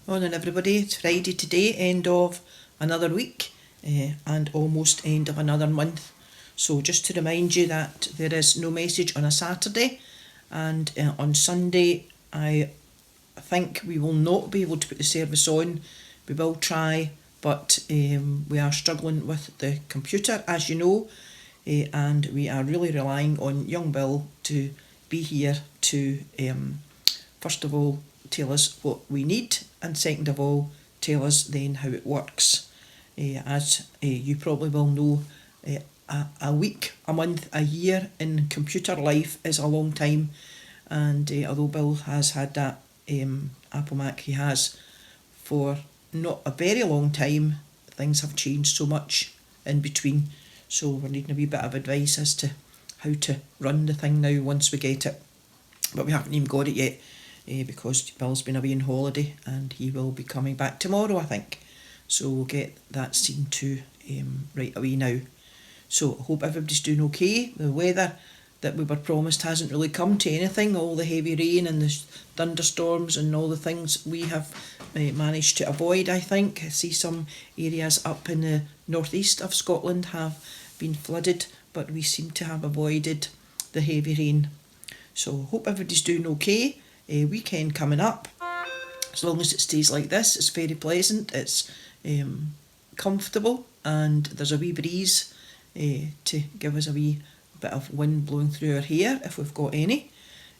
Morning everybody, it's Friday today, end of another week and almost end of another month. So just to remind you that there is no message on a Saturday, and on Sunday I think we will not be able to put the service on. We will try, but we are struggling with the computer, as you know, and we are really relying on young Bill to be here to first of all tell us what we need, and second of all tell us then how it works. As you probably will know, a week, a month, a year in computer life is a long time, and although Bill has had that Apple Mac he has for not a very long time, things have changed so much in between, so we're needing a wee bit of advice as to how to run the thing now once we get it. But we haven't even got it yet, because Bill's been away on holiday and he will be coming back tomorrow, I think. So we'll get that seen to right away now. So I hope everybody's doing okay. The weather that we were promised hasn't really come to anything. All the heavy rain and the thunderstorms and all the things we have managed to avoid, I think. I see some areas up in the northeast of Scotland have been flooded, but we seem to have avoided the heavy rain. So hope everybody's doing okay. Weekend coming up. As long as it stays like this, it's very pleasant, it's comfortable, and there's a wee breeze to give us a wee bit of wind blowing through our hair if we've got any,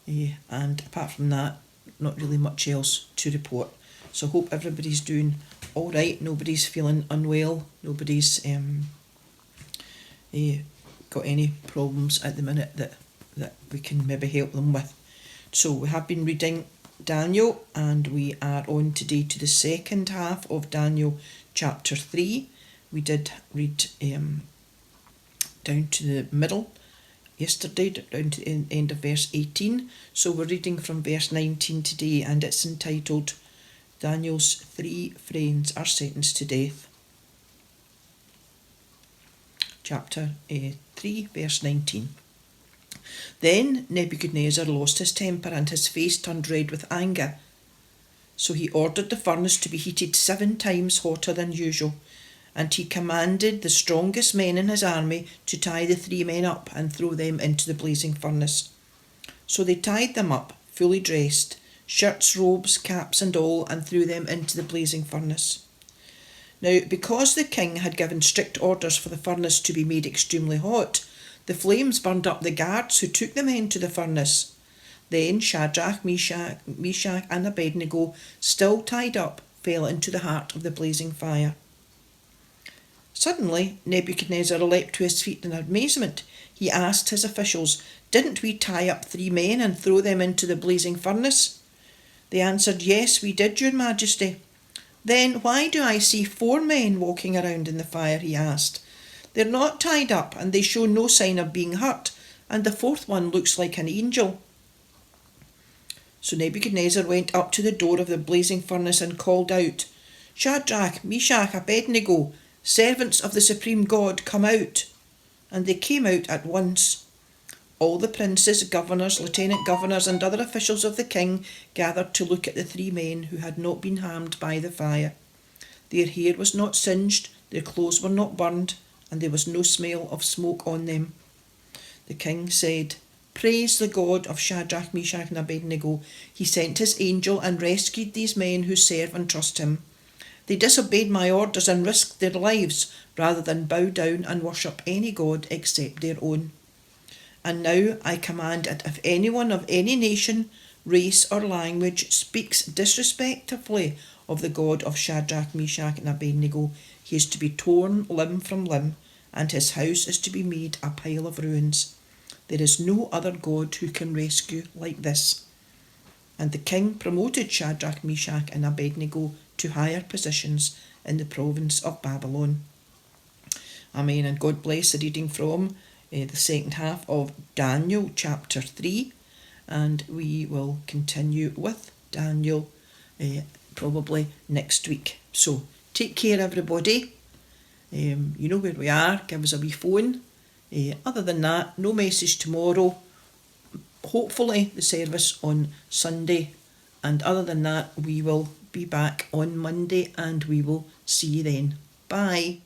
and apart from that, not really much else to report. So hope everybody's doing alright, nobody's feeling unwell, nobody's got any problems at the minute that we can maybe help them with. So we have been reading Daniel, and we are on today to the second half of Daniel chapter 3. We did read down to the middle yesterday, down to the end of verse 18. So we're reading from verse 19 today, and it's entitled Daniel's 3 Friends Are Sentenced to Death. Chapter 3 verse 19. Then Nebuchadnezzar lost his temper, and his face turned red with anger. So he ordered the furnace to be heated 7 times hotter than usual, and he commanded the strongest men in his army to tie the 3 men up and throw them into the blazing furnace. So they tied them up, fully dressed, shirts, robes, caps and all, and threw them into the blazing furnace. Now, because the king had given strict orders for the furnace to be made extremely hot, the flames burned up the guards who took the men to the furnace. Then Shadrach, Meshach and Abednego, still tied up, fell into the heart of the blazing fire. Suddenly Nebuchadnezzar leapt to his feet in amazement. He asked his officials, "Didn't we tie up 3 men and throw them into the blazing furnace?" They answered, "Yes, we did, your majesty." "Then why do I see 4 men walking around in the fire?" he asked. "They're not tied up, and they show no sign of being hurt, and the 4th one looks like an angel." So Nebuchadnezzar went up to the door of the blazing furnace and called out, "Shadrach, Meshach, Abednego, servants of the supreme God, come out." And they came out at once. All the princes, governors, lieutenant governors, and other officials of the king gathered to look at the 3 men who had not been harmed by the fire. Their hair was not singed, their clothes were not burned, and there was no smell of smoke on them. The king said, "Praise the God of Shadrach, Meshach and Abednego. He sent his angel and rescued these men who serve and trust him. They disobeyed my orders and risked their lives rather than bow down and worship any god except their own. And now I command that if anyone of any nation, race or language speaks disrespectfully of the God of Shadrach, Meshach and Abednego, he is to be torn limb from limb, and his house is to be made a pile of ruins. There is no other God who can rescue like this." And the king promoted Shadrach, Meshach and Abednego to higher positions in the province of Babylon. Amen, and God bless the reading from the second half of Daniel chapter 3, and we will continue with Daniel probably next week. So take care everybody. You know where we are, give us a wee phone. Other than that, no message tomorrow. Hopefully the service on Sunday, and other than that we will be back on Monday and we will see you then. Bye.